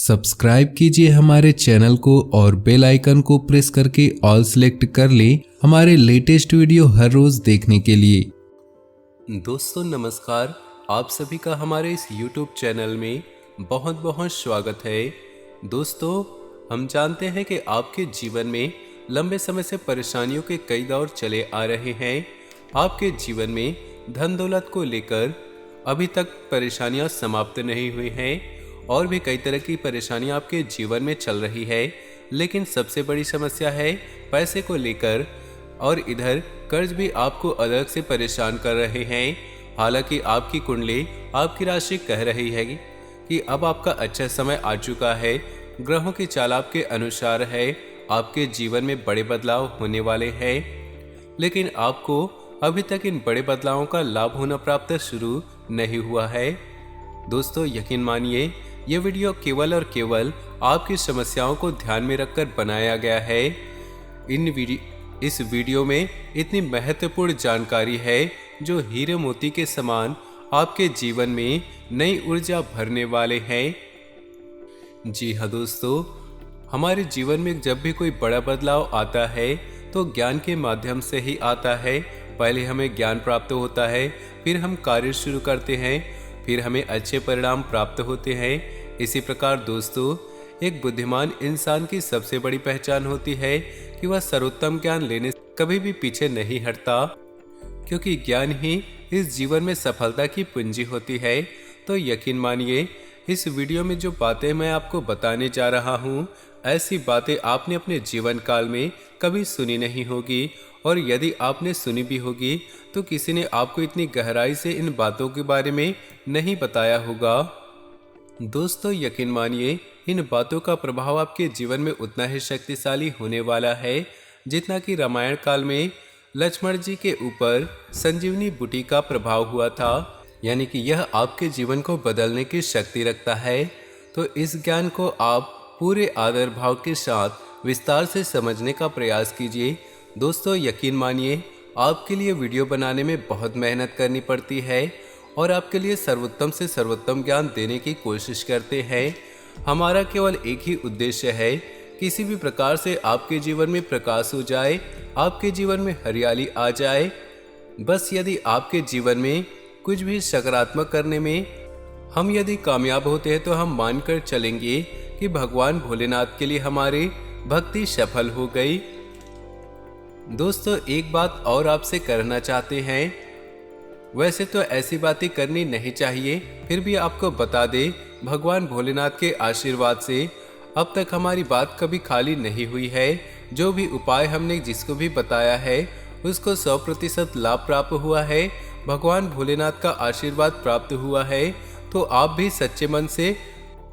Subscribe कीजिए हमारे channel को और बेल आइकन को प्रेस करके ऑल सेलेक्ट कर लें हमारे लेटेस्ट वीडियो हर रोज देखने के लिए। दोस्तों नमस्कार, आप सभी का हमारे इस YouTube चैनल में बहुत बहुत स्वागत है। दोस्तों, हम जानते हैं कि आपके जीवन में लंबे समय से परेशानियों के कई दौर चले आ रहे हैं। आपके जीवन में धन दौलत को लेकर अभी तक परेशानियां समाप्त नहीं हुई हैं और भी कई तरह की परेशानियां आपके जीवन में चल रही है, लेकिन सबसे बड़ी समस्या है पैसे को लेकर, और इधर कर्ज भी आपको अलग से परेशान कर रहे हैं। हालांकि आपकी कुंडली आपकी राशि कह रही है कि अब आपका अच्छा समय आ चुका है। ग्रहों की चाल आपके अनुसार है, आपके जीवन में बड़े बदलाव होने वाले हैं, लेकिन आपको अभी तक इन बड़े बदलावों का लाभ होना प्राप्त शुरू नहीं हुआ है। दोस्तों, यकीन मानिए, ये वीडियो केवल और केवल आपकी समस्याओं को ध्यान में रखकर बनाया गया है। इस वीडियो में इतनी महत्वपूर्ण जानकारी है जो हीरे मोती के समान आपके जीवन में नई ऊर्जा भरने वाले हैं। जी हाँ दोस्तों, हमारे जीवन में जब भी कोई बड़ा बदलाव आता है तो ज्ञान के माध्यम से ही आता है। पहले हमें ज्ञान प्राप्त होता है, फिर हम कार्य शुरू करते हैं, फिर हमें अच्छे परिणाम प्राप्त होते हैं। इसी प्रकार दोस्तों, एक बुद्धिमान इंसान की सबसे बड़ी पहचान होती है कि वह सर्वोत्तम ज्ञान लेने से कभी भी पीछे नहीं हटता, क्योंकि ज्ञान ही इस जीवन में सफलता की पूंजी होती है। तो यकीन मानिए, इस वीडियो में जो बातें मैं आपको बताने जा रहा हूँ, ऐसी बातें आपने अपने जीवन काल में कभी सुनी नहीं होगी, और यदि आपने सुनी भी होगी तो किसी ने आपको इतनी गहराई से इन बातों के बारे में नहीं बताया होगा। दोस्तों, यकीन मानिए, इन बातों का प्रभाव आपके जीवन में उतना ही शक्तिशाली होने वाला है जितना कि रामायण काल में लक्ष्मण जी के ऊपर संजीवनी बूटी का प्रभाव हुआ था। यानी कि यह आपके जीवन को बदलने की शक्ति रखता है। तो इस ज्ञान को आप पूरे आदर भाव के साथ विस्तार से समझने का प्रयास कीजिए। दोस्तों, यकीन मानिए, आपके लिए वीडियो बनाने में बहुत मेहनत करनी पड़ती है और आपके लिए सर्वोत्तम से सर्वोत्तम ज्ञान देने की कोशिश करते हैं। हमारा केवल एक ही उद्देश्य है, किसी भी प्रकार से आपके जीवन में प्रकाश हो जाए, आपके जीवन में हरियाली आ जाए। बस यदि आपके जीवन में कुछ भी सकारात्मक करने में हम यदि कामयाब होते हैं तो हम मानकर चलेंगे कि भगवान भोलेनाथ के लिए हमारी भक्ति सफल हो गई। दोस्तों, एक बात और आपसे करना चाहते हैं। वैसे तो ऐसी बातें करनी नहीं चाहिए, फिर भी आपको बता दे, भगवान भोलेनाथ के आशीर्वाद से अब तक हमारी बात कभी खाली नहीं हुई है। जो भी उपाय हमने जिसको भी बताया है उसको 100% लाभ प्राप्त हुआ है, भगवान भोलेनाथ का आशीर्वाद प्राप्त हुआ है। तो आप भी सच्चे मन से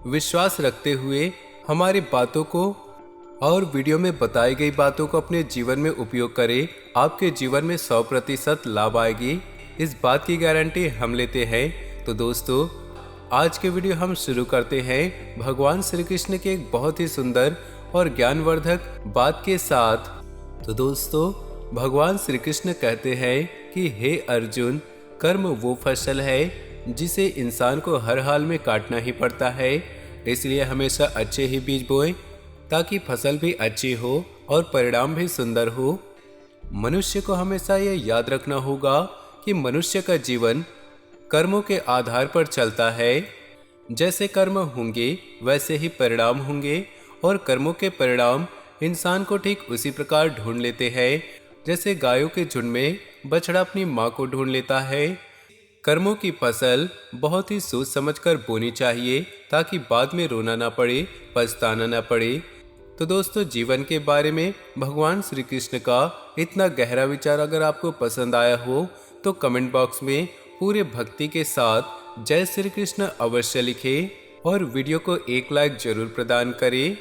विश्वास रखते हुए हमारी बातों को और वीडियो में बताई गई बातों को अपने जीवन में उपयोग करें। आपके जीवन में 100% लाभ आएगी, इस बात की गारंटी हम लेते हैं। तो दोस्तों, आज के वीडियो हम शुरू करते हैं भगवान श्री कृष्ण के एक बहुत ही सुंदर और ज्ञानवर्धक बात के साथ। तो दोस्तों, भगवान श्री कृष्ण कहते हैं कि हे अर्जुन, कर्म वो फसल है जिसे इंसान को हर हाल में काटना ही पड़ता है। इसलिए हमेशा अच्छे ही बीज बोएं ताकि फसल भी अच्छी हो और परिणाम भी सुंदर हो। मनुष्य को हमेशा ये याद रखना होगा कि मनुष्य का जीवन कर्मों के आधार पर चलता है। जैसे कर्म होंगे वैसे ही परिणाम होंगे, और कर्मों के परिणाम इंसान को ठीक उसी प्रकार ढूंढ लेते हैं जैसे गायों के झुंड में बछड़ा अपनी माँ को ढूंढ लेता है। कर्मों की फसल बहुत ही सोच समझकर बोनी चाहिए ताकि बाद में रोना ना पड़े, पछताना ना पड़े। तो दोस्तों, जीवन के बारे में भगवान श्री कृष्ण का इतना गहरा विचार अगर आपको पसंद आया हो तो कमेंट बॉक्स में पूरे भक्ति के साथ जय श्री कृष्ण अवश्य लिखें और वीडियो को एक लाइक जरूर प्रदान करें।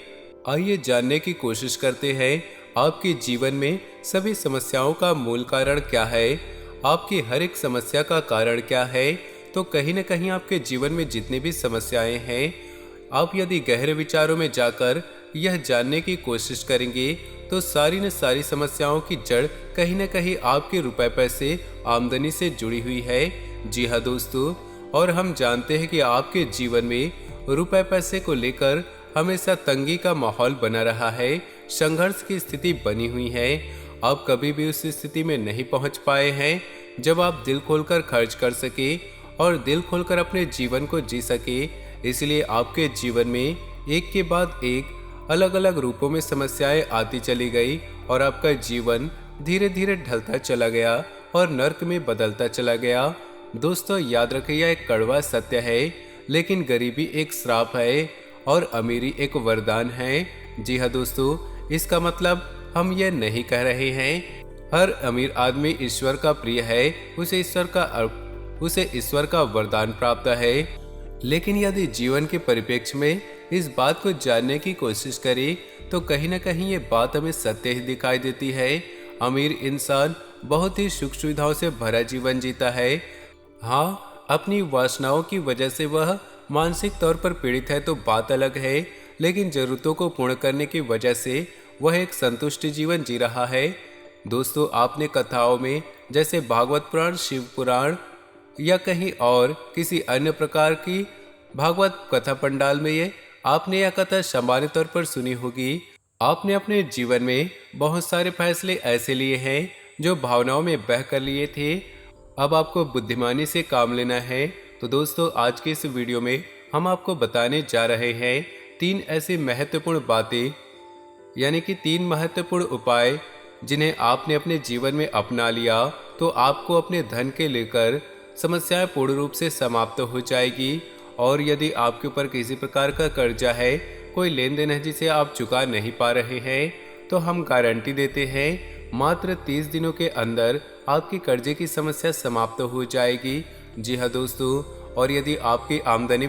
आइए जानने की कोशिश करते हैं आपके जीवन में सभी समस्याओं का मूल कारण क्या है, आपकी हर एक समस्या का कारण क्या है। तो कहीं न कहीं आपके जीवन में जितनी भी समस्याएं हैं, आप यदि गहरे विचारों में जाकर यह जानने की कोशिश करेंगे तो सारी न सारी समस्याओं की जड़ कहीं न कहीं आपके रुपए पैसे आमदनी से जुड़ी हुई है। जी हाँ दोस्तों, और हम जानते हैं कि आपके जीवन में रुपए पैसे को लेकर हमेशा तंगी का माहौल बना रहा है, संघर्ष की स्थिति बनी हुई है। आप कभी भी उस स्थिति में नहीं पहुंच पाए हैं जब आप दिल खोलकर खर्च कर सके और दिल खोलकर अपने जीवन को जी सके। इसलिए आपके जीवन में एक के बाद एक अलग अलग रूपों में समस्याएं आती चली गई और आपका जीवन धीरे धीरे ढलता चला गया और नर्क में बदलता चला गया। दोस्तों याद रखिए, यह एक कड़वा सत्य है, लेकिन गरीबी एक श्राप है और अमीरी एक वरदान है। जी हाँ दोस्तों, इसका मतलब हम यह नहीं कह रहे हैं हर अमीर आदमी ईश्वर का प्रिय है, उसे ईश्वर का वरदान प्राप्त है। लेकिन यदि जीवन के परिप्रेक्ष्य में इस बात को जानने की कोशिश करें तो कहीं न कहीं ये बात हमें सत्य ही दिखाई देती है। अमीर इंसान बहुत ही सुख सुविधाओं से भरा जीवन जीता है। हाँ, अपनी वासनाओं की वजह से वह मानसिक तौर पर पीड़ित है तो बात अलग है, लेकिन जरूरतों को पूर्ण करने की वजह से वह एक संतुष्ट जीवन जी रहा है। दोस्तों, आपने कथाओं में जैसे भागवत पुराण, शिव पुराण या कहीं और किसी अन्य प्रकार की भागवत कथा पंडाल में ये आपने यह कथा सामान्य तौर पर सुनी होगी। आपने अपने जीवन में बहुत सारे फैसले ऐसे लिए हैं जो भावनाओं में बह कर लिए थे। अब आपको बुद्धिमानी से काम लेना है। तो दोस्तों, आज के इस वीडियो में हम आपको बताने जा रहे हैं 3 ऐसी महत्वपूर्ण बातें, यानी कि 3 महत्वपूर्ण उपाय जिन्हें आपने अपने जीवन में अपना लिया तो आपको अपने धन के लेकर समस्याएं पूर्ण रूप से समाप्त हो जाएगी। और यदि आपके ऊपर किसी प्रकार का कर्जा है, कोई लेन देन है जिसे आप चुका नहीं पा रहे हैं, तो हम गारंटी देते हैं मात्र 30 दिनों के अंदर आपकी कर्जे की समस्या समाप्त हो जाएगी। जी हाँ दोस्तों, और यदि आपकी आमदनी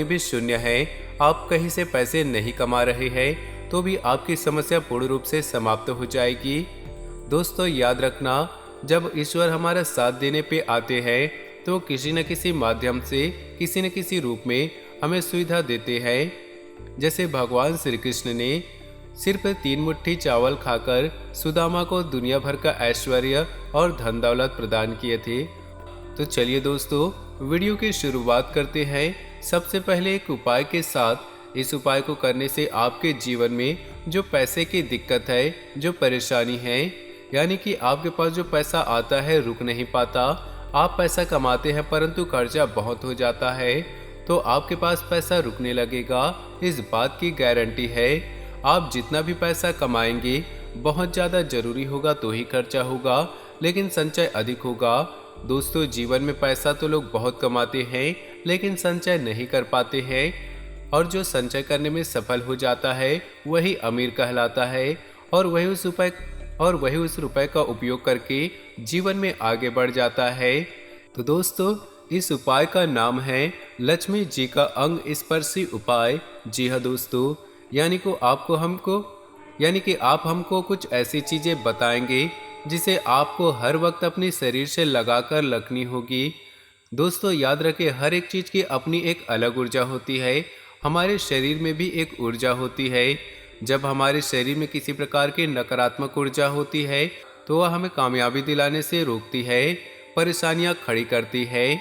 भी शून्य है, आप कहीं से पैसे नहीं कमा रहे हैं, तो भी आपकी समस्या पूर्ण रूप से समाप्त हो जाएगी। दोस्तों याद रखना, जब ईश्वर हमारा साथ देने पे आते हैं तो किसी न किसी माध्यम से, किसी न किसी रूप में हमें सुविधा देते हैं। जैसे भगवान श्री कृष्ण ने सिर्फ 3 मुट्ठी चावल खाकर सुदामा को दुनिया भर का ऐश्वर्य और धन दौलत प्रदान किए थे। तो चलिए दोस्तों, वीडियो की शुरुआत करते हैं सबसे पहले एक उपाय के साथ। इस उपाय को करने से आपके जीवन में जो पैसे की दिक्कत है, जो परेशानी है, यानी कि आपके पास जो पैसा आता है रुक नहीं पाता, आप पैसा कमाते हैं परंतु खर्चा बहुत हो जाता है, तो आपके पास पैसा रुकने लगेगा। इस बात की गारंटी है। आप जितना भी पैसा कमाएंगे बहुत ज़्यादा जरूरी होगा तो ही खर्चा होगा, लेकिन संचय अधिक होगा। दोस्तों, जीवन में पैसा तो लोग बहुत कमाते हैं लेकिन संचय नहीं कर पाते हैं, और जो संचय करने में सफल हो जाता है वही अमीर कहलाता है, और वही उस रुपए का उपयोग करके जीवन में आगे बढ़ जाता है। तो दोस्तों, इस उपाय का नाम है लक्ष्मी जी का अंग स्पर्शी उपाय। जी हाँ दोस्तों, यानी कि आप हमको कुछ ऐसी चीजें बताएंगे जिसे आपको हर वक्त अपने शरीर से लगाकर रखनी होगी। दोस्तों याद रखें, हर एक चीज की अपनी एक अलग ऊर्जा होती है। हमारे शरीर में भी एक ऊर्जा होती है। जब हमारे शरीर में किसी प्रकार की नकारात्मक ऊर्जा होती है तो वह हमें कामयाबी दिलाने से रोकती है, परेशानियां खड़ी करती है।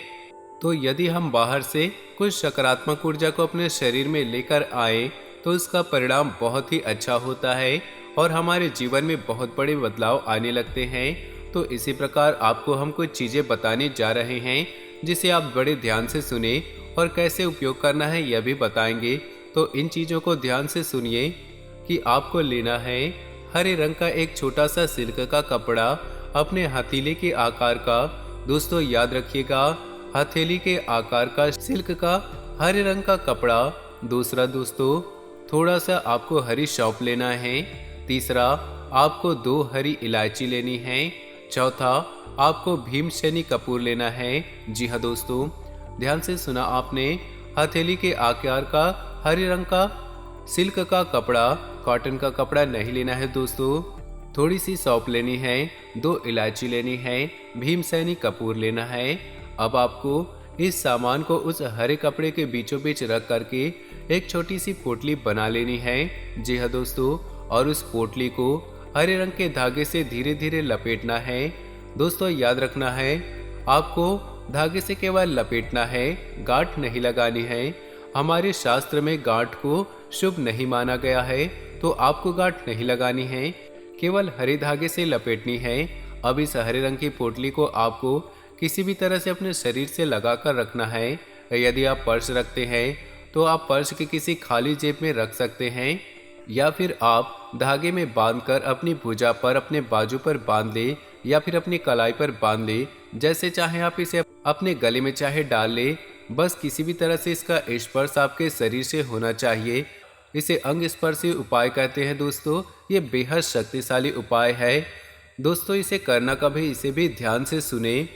तो यदि हम बाहर से कुछ सकारात्मक ऊर्जा को अपने शरीर में लेकर आए तो इसका परिणाम बहुत ही अच्छा होता है और हमारे जीवन में बहुत बड़े बदलाव आने लगते हैं। तो इसी प्रकार आपको हम कुछ चीज़ें बताने जा रहे हैं जिसे आप बड़े ध्यान से सुने और कैसे उपयोग करना है यह भी बताएंगे। तो इन चीज़ों को ध्यान से सुनिए कि आपको लेना है हरे रंग का एक छोटा सा सिल्क का कपड़ा अपने हथेली के आकार का। दोस्तों याद रखिएगा, हथेली के आकार का सिल्क का हरे रंग का कपड़ा। दूसरा दोस्तों, थोड़ा सा आपको हरी सौंफ लेना है। तीसरा, आपको 2 हरी इलायची लेनी है। चौथा, आपको भीमसेनी कपूर लेना है। जी हाँ दोस्तों, ध्यान से सुना आपने। हथेली के आकार का हरे रंग का सिल्क का कपड़ा, कॉटन का कपड़ा नहीं लेना है दोस्तों। थोड़ी सी सौंफ लेनी है, 2 इलायची लेनी है, भीमसेनी कपूर लेना है। अब आपको इस सामान को उस हरे कपड़े के बीचों बीच रख करके एक छोटी सी पोटली बना लेनी है। जी हाँ दोस्तों, और उस पोटली को हरे रंग के धागे से धीरे धीरे लपेटना है। दोस्तों याद रखना है, आपको धागे से केवल लपेटना है, गांठ नहीं लगानी है। हमारे शास्त्र में गांठ को शुभ नहीं माना गया है, तो आपको गांठ नहीं लगानी है, केवल हरे धागे से लपेटनी है। अब इस हरे रंग की पोटली को आपको किसी भी तरह से अपने शरीर से लगाकर रखना है। यदि आप पर्स रखते हैं तो आप पर्स के किसी खाली जेब में रख सकते हैं, या फिर आप धागे में बांधकर अपनी भुजा पर, अपने बाजू पर बांध ले, या फिर अपनी कलाई पर बांध ले। जैसे चाहे आप इसे अपने गले में चाहे डाल ले, बस किसी भी तरह से इसका स्पर्श आपके शरीर से होना चाहिए। इसे अंग स्पर्शी उपाय कहते हैं दोस्तों। ये बेहद शक्तिशाली उपाय है दोस्तों, इसे करना कभी इसे भी ध्यान से सुने।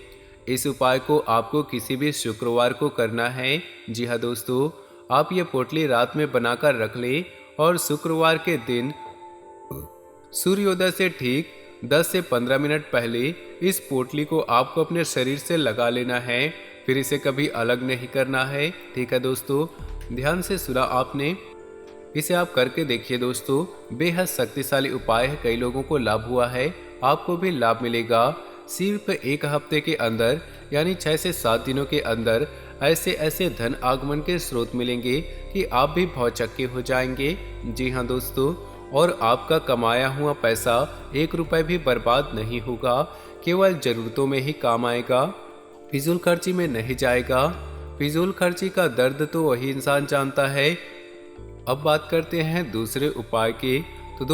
इस उपाय को आपको किसी भी शुक्रवार को करना है। जी हाँ दोस्तों, आप ये पोटली रात में बनाकर रख लें और शुक्रवार के दिन सूर्योदय से ठीक 10 से 15 मिनट पहले इस पोटली को आपको अपने शरीर से लगा लेना है। फिर इसे कभी अलग नहीं करना है। ठीक है दोस्तों, ध्यान से सुना आपने। इसे आप करके देखिए दोस्तों, बेहद शक्तिशाली उपाय है। कई लोगों को लाभ हुआ है, आपको भी लाभ मिलेगा। सिर्फ एक हफ्ते के अंदर यानी 6 से 7 दिनों के अंदर ऐसे ऐसे धन आगमन के स्रोत मिलेंगे कि आप भी भौचक्के हो जाएंगे। जी हाँ दोस्तों, और आपका कमाया हुआ पैसा 1 रुपए भी बर्बाद नहीं होगा, केवल जरूरतों में ही काम आएगा, फिजूल खर्ची में नहीं जाएगा। फिजूल खर्ची का दर्द तो वही इंसान जानता है। अब बात करते हैं दूसरे उपाय की। तो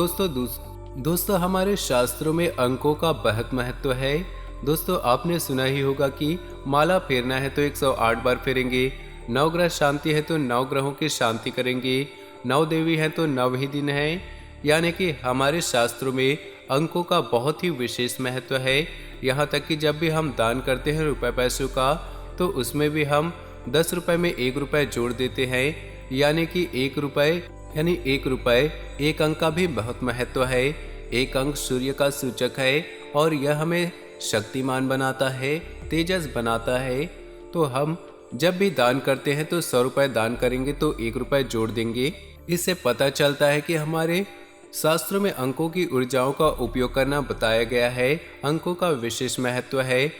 दोस्तों हमारे शास्त्रों में अंकों का बहुत महत्व है। दोस्तों आपने सुना ही होगा कि माला फेरना है तो 108 बार फेरेंगे, 9 ग्रह शांति है तो 9 ग्रहों की शांति करेंगे, 9 देवी है तो 9 ही दिन है। यानी कि हमारे शास्त्रों में अंकों का बहुत ही विशेष महत्व है। यहाँ तक कि जब भी हम दान करते हैं रुपए पैसों का, तो उसमें भी हम 10 रुपए में 1 रुपए जोड़ देते हैं। यानी कि 1 रुपए 1 अंक का भी बहुत महत्व है। 1 अंक सूर्य का सूचक है और यह हमें शक्तिमान बनाता है, तेजस बनाता है। तो हम जब भी दान करते हैं तो 100 रुपए दान करेंगे तो 1 रुपए जोड़ देंगे। इससे पता चलता है कि हमारे शास्त्रों में अंकों की ऊर्जाओं का उपयोग करना बताया गया है। अंकों का विशेष महत्व है।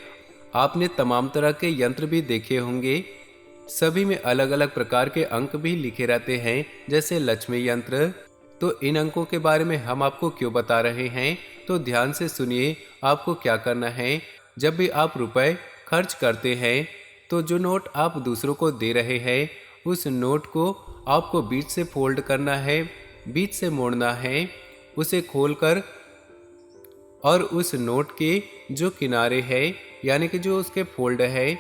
आपने तमाम तरह के यंत्र भी देखे होंगे, सभी में अलग अलग प्रकार के अंक भी लिखे रहते हैं, जैसे लक्ष्मी यंत्र। तो इन अंकों के बारे में हम आपको क्यों बता रहे हैं, तो ध्यान से सुनिए। आपको क्या करना है, जब भी आप रुपए खर्च करते हैं तो जो नोट आप दूसरों को दे रहे हैं, उस नोट को आपको बीच से फोल्ड करना है, बीच से मोड़ना है, उसे खोलकर, और उस नोट के जो किनारे है यानी कि जो उसके फोल्ड है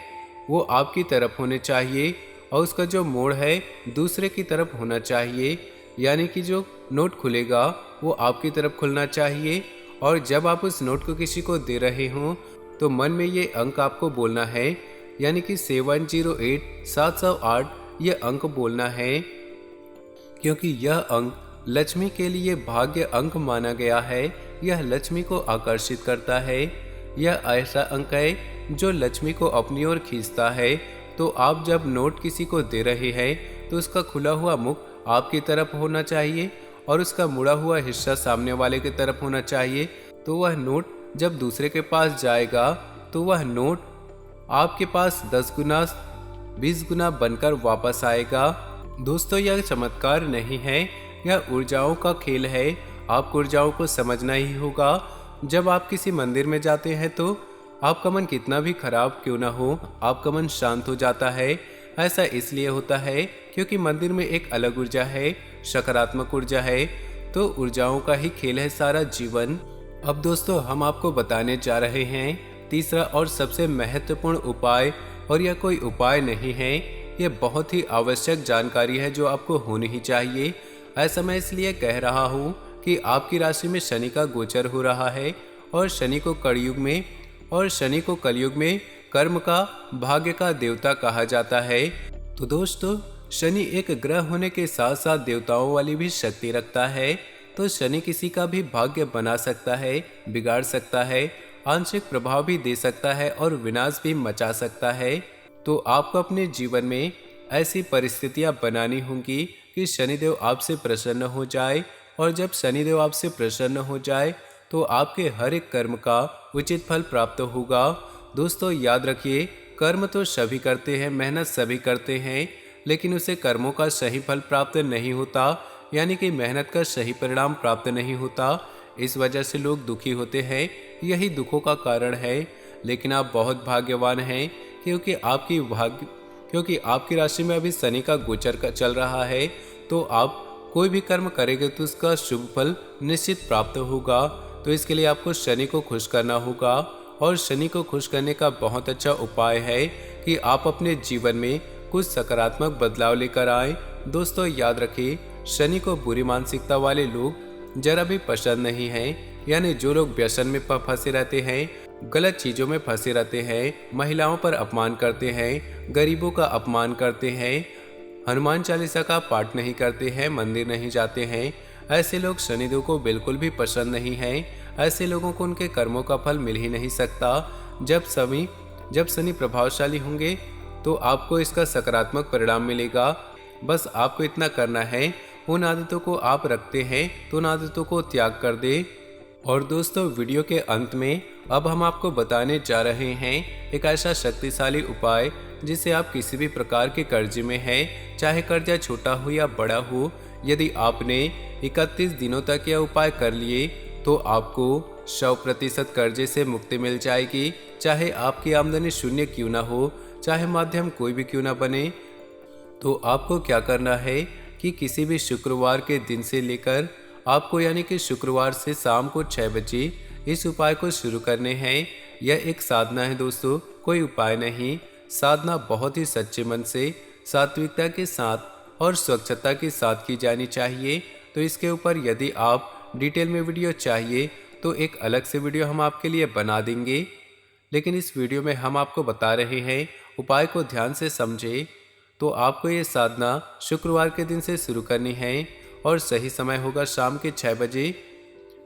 वो आपकी तरफ होने चाहिए, और उसका जो मोड़ है दूसरे की तरफ होना चाहिए। यानी कि जो नोट खुलेगा वो आपकी तरफ खुलना चाहिए। और जब आप उस नोट को किसी को दे रहे हों तो मन में ये अंक आपको बोलना है, यानी कि 708 708 ये अंक बोलना है, क्योंकि यह अंक लक्ष्मी के लिए भाग्य अंक माना गया है। यह लक्ष्मी को आकर्षित करता है। यह ऐसा अंक है जो लक्ष्मी को अपनी ओर खींचता है। तो आप जब नोट किसी को दे रहे हैं तो उसका खुला हुआ मुख आपकी तरफ होना चाहिए और उसका मुड़ा हुआ हिस्सा सामने वाले की तरफ होना चाहिए। तो वह नोट जब दूसरे के पास जाएगा तो वह नोट आपके पास 10 गुना 20 गुना बनकर वापस आएगा। दोस्तों यह चमत्कार नहीं है, यह ऊर्जाओं का खेल है। आपको ऊर्जाओं को समझना ही होगा। जब आप किसी मंदिर में जाते हैं तो आपका मन कितना भी खराब क्यों ना हो, आपका मन शांत हो जाता है। ऐसा इसलिए होता है क्योंकि मंदिर में एक अलग ऊर्जा है, सकारात्मक ऊर्जा है। तो ऊर्जाओं का ही खेल है सारा जीवन। अब दोस्तों हम आपको बताने जा रहे हैं तीसरा और सबसे महत्वपूर्ण उपाय, और यह कोई उपाय नहीं है, यह बहुत ही आवश्यक जानकारी है जो आपको होनी ही चाहिए। ऐसा मैं इसलिए कह रहा हूँ कि आपकी राशि में शनि का गोचर हो रहा है, और शनि को कलयुग में कर्म का, भाग्य का देवता कहा जाता है। तो दोस्तों शनि एक ग्रह होने के साथ साथ देवताओं वाली भी शक्ति रखता है। तो शनि किसी का भी भाग्य बना सकता है, बिगाड़ सकता है, आंशिक प्रभाव भी दे सकता है और विनाश भी मचा सकता है। तो आपको अपने जीवन में ऐसी परिस्थितियां बनानी होंगी कि शनिदेव आपसे प्रसन्न हो जाए, और जब शनिदेव आपसे प्रसन्न हो जाए तो आपके हर एक कर्म का उचित फल प्राप्त होगा। दोस्तों याद रखिए, कर्म तो सभी करते हैं, मेहनत सभी करते हैं, लेकिन उसे कर्मों का सही फल प्राप्त नहीं होता, यानी कि मेहनत का सही परिणाम प्राप्त नहीं होता। इस वजह से लोग दुखी होते हैं, यही दुखों का कारण है। लेकिन आप बहुत भाग्यवान हैं, क्योंकि आपकी राशि में अभी शनि का गोचर चल रहा है। तो आप कोई भी कर्म करेंगे तो उसका शुभ फल निश्चित प्राप्त होगा। तो इसके लिए आपको शनि को खुश करना होगा, और शनि को खुश करने का बहुत अच्छा उपाय है कि आप अपने जीवन में कुछ सकारात्मक बदलाव लेकर आए। दोस्तों याद रखिए, शनि को बुरी मानसिकता वाले लोग जरा भी पसंद नहीं है, यानी जो लोग व्यसन में फंसे रहते हैं, गलत चीजों में फंसे रहते हैं, महिलाओं पर अपमान करते हैं, गरीबों का अपमान करते हैं, हनुमान चालीसा का पाठ नहीं करते हैं, मंदिर नहीं जाते हैं, ऐसे लोग शनिदेव को बिल्कुल भी पसंद नहीं है। ऐसे लोगों को उनके कर्मों का फल मिल ही नहीं सकता। जब शनि प्रभावशाली होंगे तो आपको इसका सकारात्मक परिणाम मिलेगा। बस आपको इतना करना है, उन आदतों को आप रखते हैं तो उन आदतों को त्याग कर दे। और दोस्तों वीडियो के अंत में अब हम आपको बताने जा रहे हैं एक ऐसा शक्तिशाली उपाय जिससे आप किसी भी प्रकार के कर्जे में हैं, चाहे कर्जा छोटा हो या बड़ा हो। यदि आपने 31 दिनों तक यह उपाय कर लिए तो आपको 100% कर्जे से मुक्ति मिल जाएगी। चाहे आपकी आमदनी शून्य क्यों ना हो, चाहे माध्यम कोई भी क्यों ना बने। तो आपको क्या करना है कि किसी भी शुक्रवार के दिन से लेकर आपको, यानी कि शुक्रवार से शाम को 6 बजे इस उपाय को शुरू करने हैं। यह एक साधना है दोस्तों, कोई उपाय नहीं। साधना बहुत ही सच्चे मन से, सात्विकता के साथ और स्वच्छता के साथ की जानी चाहिए। तो इसके ऊपर यदि आप डिटेल में वीडियो चाहिए तो एक अलग से वीडियो हम आपके लिए बना देंगे, लेकिन इस वीडियो में हम आपको बता रहे हैं, उपाय को ध्यान से समझे। तो आपको ये साधना शुक्रवार के दिन से शुरू करनी है और सही समय होगा शाम के 6 बजे।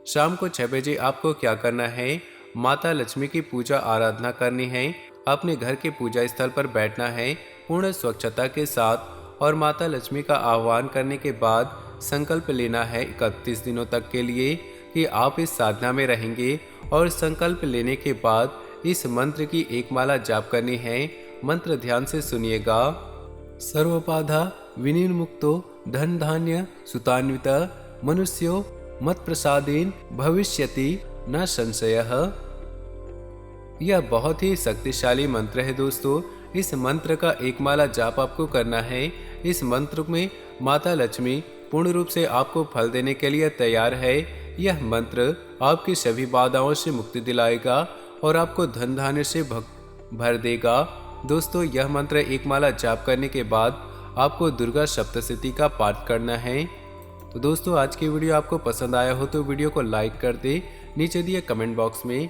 शाम को 6 बजे आपको क्या करना है, माता लक्ष्मी की पूजा आराधना करनी है। अपने घर के पूजा स्थल पर बैठना है पूर्ण स्वच्छता के साथ, और माता लक्ष्मी का आह्वान करने के बाद संकल्प लेना है 31 दिनों तक के लिए कि आप इस साधना में रहेंगे। और संकल्प लेने के बाद इस मंत्र की एक माला जाप करनी है। मंत्र ध्यान से सुनिएगा। सर्वबाधा विनिर्मुक्तो धन धान्य सुतान्वित मनुष्यो मत प्रसादेन भविष्यति न संशयः। यह बहुत ही शक्तिशाली मंत्र है दोस्तों। इस मंत्र का एक माला जाप आपको करना है। इस मंत्र में माता लक्ष्मी पूर्ण रूप से आपको फल देने के लिए तैयार है। यह मंत्र आपकी सभी बाधाओं से मुक्ति दिलाएगा और आपको धन धान्य से भर देगा। दोस्तों यह मंत्र एक माला जाप करने के बाद आपको दुर्गा सप्तशती का पाठ करना है। तो दोस्तों आज की वीडियो आपको पसंद आया हो तो वीडियो को लाइक कर दे। नीचे दिए कमेंट बॉक्स में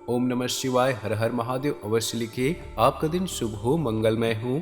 ओम नमः शिवाय, हर हर महादेव अवश्य लिखिए। आपका दिन शुभ हो, मंगलमय हो।